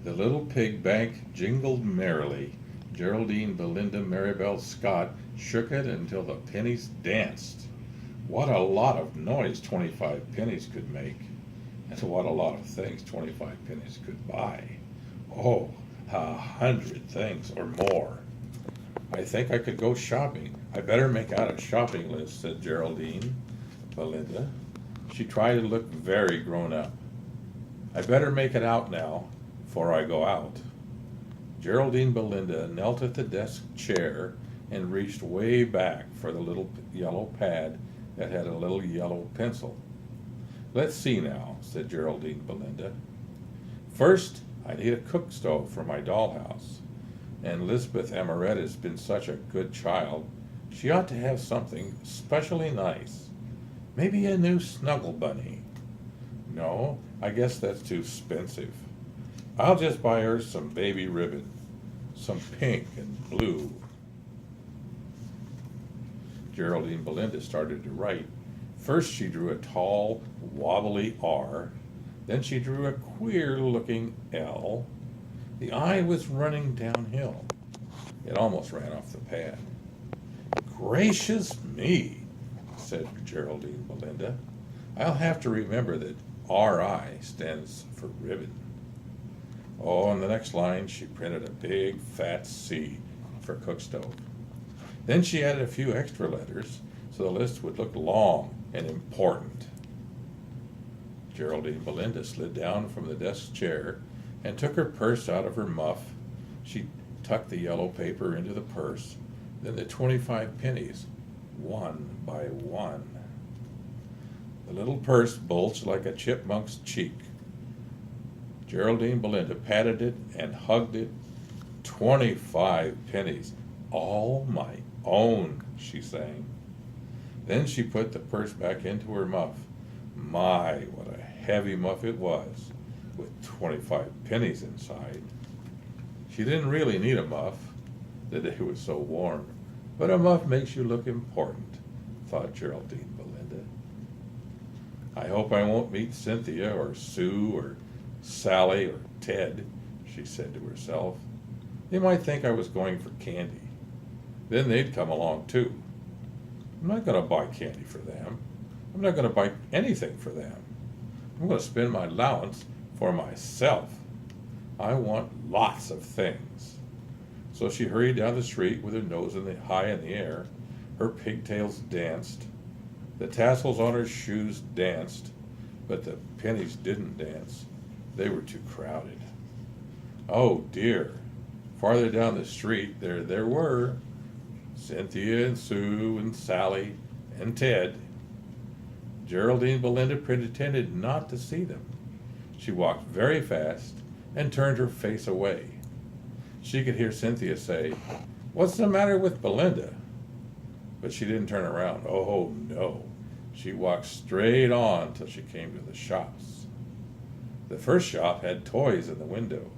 The little pig bank jingled merrily. Geraldine Belinda Maribel Scott shook it until the pennies danced. What a lot of noise 25 pennies could make, and what a lot of things 25 pennies could buy. Oh, 100 things or more. I think I could go shopping. I better make out a shopping list, said Geraldine Belinda. She tried to look very grown up. I better make it out now, before I go out. Geraldine Belinda knelt at the desk chair and reached way back for the little yellow pad that had a little yellow pencil. Let's see now, said Geraldine Belinda. First, I need a cook stove for my dollhouse. And Lisbeth Amaretta's been such a good child, she ought to have something specially nice. Maybe a new snuggle bunny. No, I guess that's too expensive. I'll just buy her some baby ribbon, some pink and blue. Geraldine Belinda started to write. First she drew a tall, wobbly R, then she drew a queer-looking L. The I was running downhill. It almost ran off the pad. Gracious me, said Geraldine Belinda. I'll have to remember that RI stands for ribbon. Oh, on the next line she printed a big fat C for cook stove. Then she added a few extra letters so the list would look long and important. Geraldine Belinda slid down from the desk chair and took her purse out of her muff. She tucked the yellow paper into the purse, then the 25 pennies, one by one. The little purse bulged like a chipmunk's cheek. Geraldine Belinda patted it and hugged it. 25 pennies, all my own, she sang. Then she put the purse back into her muff. My, what a heavy muff it was, with 25 pennies inside. She didn't really need a muff. The day was so warm. But a muff makes you look important, thought Geraldine Belinda. I hope I won't meet Cynthia or Sue or Sally or Ted, she said to herself. They might think I was going for candy. Then they'd come along too. I'm not going to buy candy for them. I'm not going to buy anything for them. I'm going to spend my allowance for myself. I want lots of things. So she hurried down the street with her nose high in the air. Her pigtails danced. The tassels on her shoes danced, but the pennies didn't dance. They were too crowded. Oh dear. Farther down the street, there were Cynthia and Sue and Sally and Ted. Geraldine Belinda pretended not to see them. She walked very fast and turned her face away. She could hear Cynthia say, "What's the matter with Belinda?" But she didn't turn around. Oh, no. She walked straight on till she came to the shops. The first shop had toys in the window.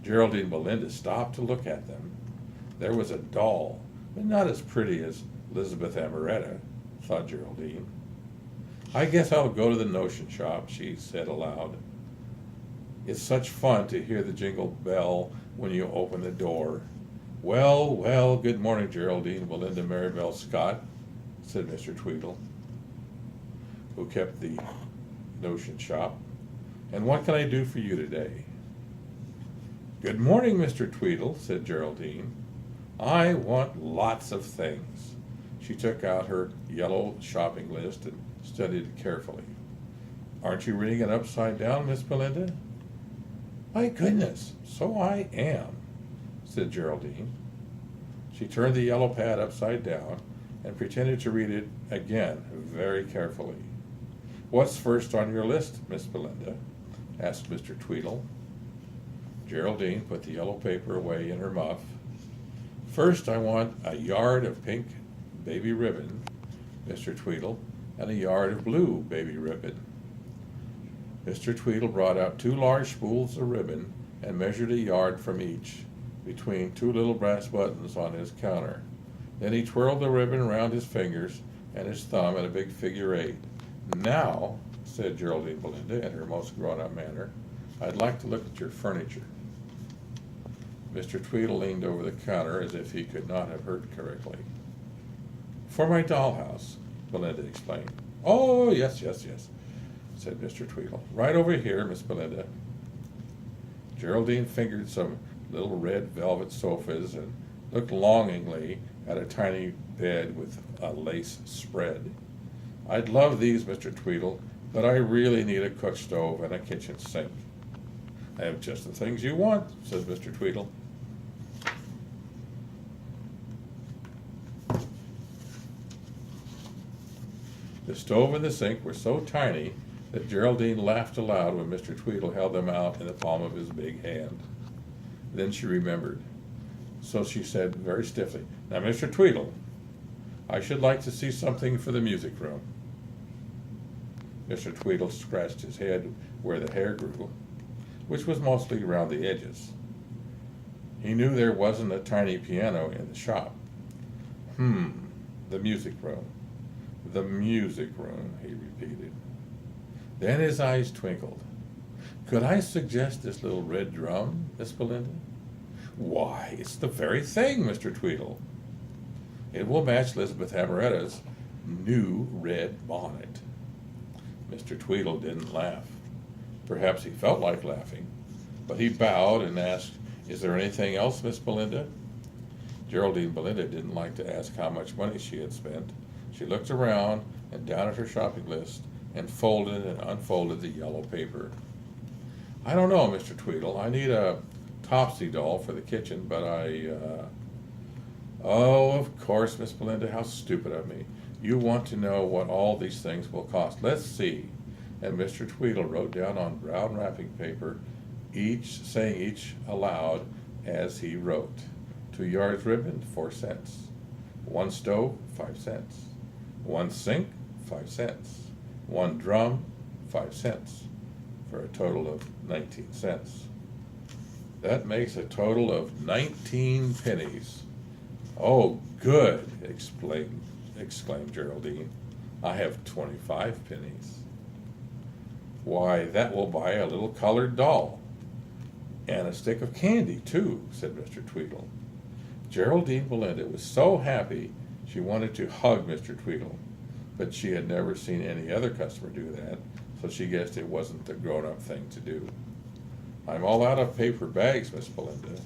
Geraldine Belinda stopped to look at them. There was a doll, but not as pretty as Lisbeth Amaretta, thought Geraldine. I guess I'll go to the notion shop, she said aloud. It's such fun to hear the jingle bell when you open the door. Well, well, good morning, Geraldine Belinda Maribel Scott, said Mr. Tweedle, who kept the notion shop. And what can I do for you today? Good morning, Mr. Tweedle, said Geraldine. I want lots of things. She took out her yellow shopping list and studied it carefully. Aren't you reading it upside down, Miss Belinda? My goodness, so I am, said Geraldine. She turned the yellow pad upside down and pretended to read it again very carefully. What's first on your list, Miss Belinda? Asked Mr. Tweedle. Geraldine put the yellow paper away in her muff. First, I want a yard of pink baby ribbon, Mr. Tweedle, and a yard of blue baby ribbon. Mr. Tweedle brought out 2 large spools of ribbon and measured a yard from each, between 2 little brass buttons on his counter. Then he twirled the ribbon around his fingers and his thumb in a big figure 8. Now, said Geraldine Belinda in her most grown-up manner, I'd like to look at your furniture." Mr. Tweedle leaned over the counter as if he could not have heard correctly. "For my dollhouse," Belinda explained. "Oh, yes, yes, yes," said Mr. Tweedle. "Right over here, Miss Belinda." Geraldine fingered some little red velvet sofas and looked longingly at a tiny bed with a lace spread. "I'd love these, Mr. Tweedle, but I really need a cook stove and a kitchen sink." "I have just the things you want," said Mr. Tweedle. The stove and the sink were so tiny that Geraldine laughed aloud when Mr. Tweedle held them out in the palm of his big hand. Then she remembered. So she said very stiffly, "Now, Mr. Tweedle, I should like to see something for the music room." Mr. Tweedle scratched his head where the hair grew, which was mostly around the edges. He knew there wasn't a tiny piano in the shop. The music room. The music room," he repeated. Then his eyes twinkled. "Could I suggest this little red drum, Miss Belinda?" "Why, it's the very thing, Mr. Tweedle. It will match Elizabeth Amaretta's new red bonnet." Mr. Tweedle didn't laugh. Perhaps he felt like laughing, but he bowed and asked, "Is there anything else, Miss Belinda?" Geraldine Belinda didn't like to ask how much money she had spent. She looked around and down at her shopping list and folded and unfolded the yellow paper. "I don't know, Mr. Tweedle. I need a Topsy doll for the kitchen, but Oh, of course, Miss Belinda, how stupid of me. You want to know what all these things will cost. Let's see." And Mr. Tweedle wrote down on brown wrapping paper, saying each aloud as he wrote. 2 yards ribbon, 4 cents. 1 stove, 5 cents. 1 sink, 5 cents. 1 drum, 5 cents, for a total of 19 cents. "That makes a total of 19 pennies. "Oh, good!" exclaimed Geraldine. "I have 25 pennies. "Why, that will buy a little colored doll. And a stick of candy, too," said Mr. Tweedle. Geraldine Belinda was so happy she wanted to hug Mr. Tweedle, but she had never seen any other customer do that, so she guessed it wasn't the grown-up thing to do. "I'm all out of paper bags, Miss Belinda.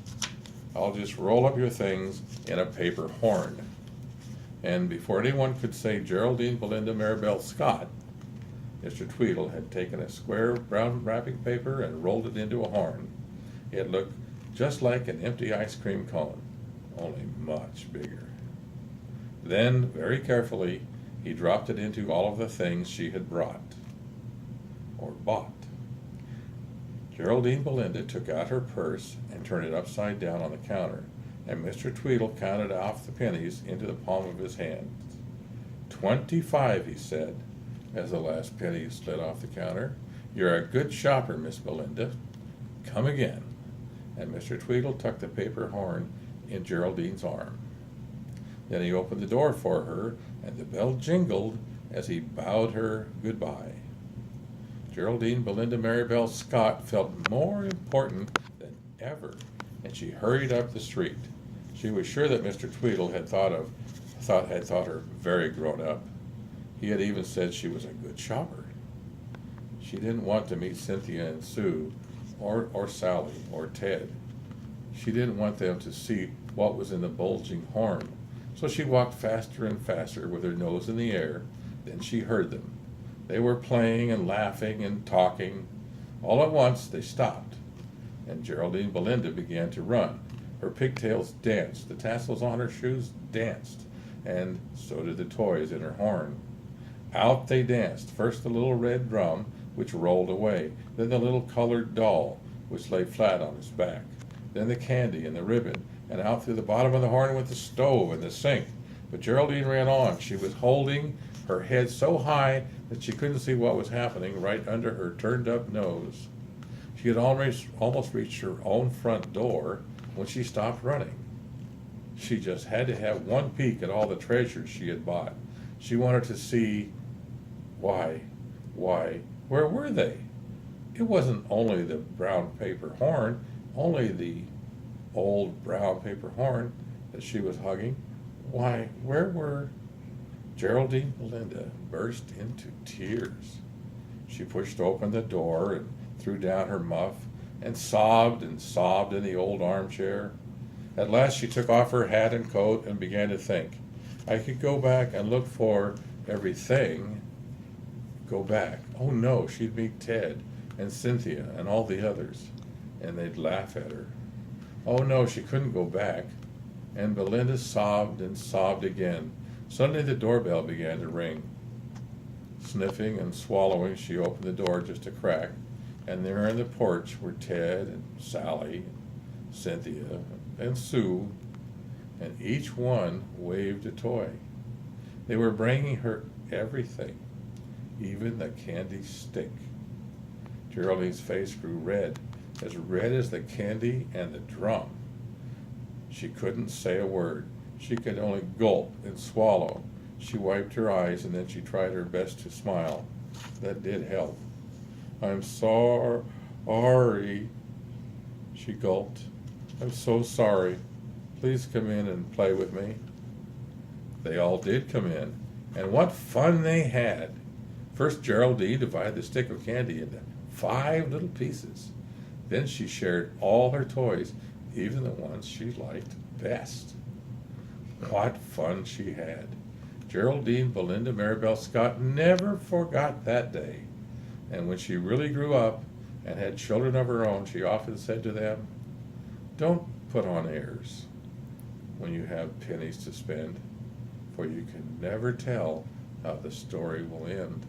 I'll just roll up your things in a paper horn." And before anyone could say Geraldine Belinda Maribel Scott, Mr. Tweedle had taken a square of brown wrapping paper and rolled it into a horn. It looked just like an empty ice cream cone, only much bigger. Then, very carefully, he dropped it into all of the things she had brought, or bought. Geraldine Belinda took out her purse and turned it upside down on the counter, and Mr. Tweedle counted off the pennies into the palm of his hand. 25, he said, as the last penny slid off the counter. "You're a good shopper, Miss Belinda. Come again." And Mr. Tweedle tucked the paper horn in Geraldine's arm. Then he opened the door for her, and the bell jingled as he bowed her goodbye. Geraldine Belinda Maribel Scott felt more important than ever, and she hurried up the street. She was sure that Mr. Tweedle had thought her very grown up. He had even said she was a good shopper. She didn't want to meet Cynthia and Sue, or Sally, or Ted. She didn't want them to see what was in the bulging horn, so she walked faster and faster with her nose in the air. Then she heard them. They were playing and laughing and talking. All at once they stopped, and Geraldine Belinda began to run. Her pigtails danced, the tassels on her shoes danced, and so did the toys in her horn. Out they danced, first the little red drum, which rolled away, then the little colored doll, which lay flat on its back, then the candy and the ribbon, and out through the bottom of the horn went the stove and the sink. But Geraldine ran on. She was holding her head so high that she couldn't see what was happening right under her turned-up nose. She had almost reached her own front door when she stopped running. She just had to have one peek at all the treasures she had bought. She wanted to see, where were they? It wasn't only the brown paper horn, only the old brown paper horn that she was hugging. Why, where were... Geraldine Belinda burst into tears. She pushed open the door and threw down her muff and sobbed in the old armchair. At last she took off her hat and coat and began to think. I could go back and look for everything. Go back. Oh no, she'd meet Ted and Cynthia and all the others, and they'd laugh at her. Oh no, she couldn't go back. And Belinda sobbed and sobbed again. Suddenly the doorbell began to ring. Sniffing and swallowing, she opened the door just a crack, and there in the porch were Ted and Sally, and Cynthia and Sue, and each one waved a toy. They were bringing her everything, even the candy stick. Geraldine's face grew red as the candy and the drum. She couldn't say a word. She could only gulp and swallow. She wiped her eyes and then she tried her best to smile. That did help. I'm sorry, she gulped. I'm so sorry. Please come in and play with me. They all did come in, and what fun they had. First, Geraldine divided the stick of candy into 5 little pieces. Then she shared all her toys, even the ones she liked best. What fun she had. Geraldine Belinda Maribel Scott never forgot that day. And when she really grew up and had children of her own, she often said to them, don't put on airs when you have pennies to spend, for you can never tell how the story will end.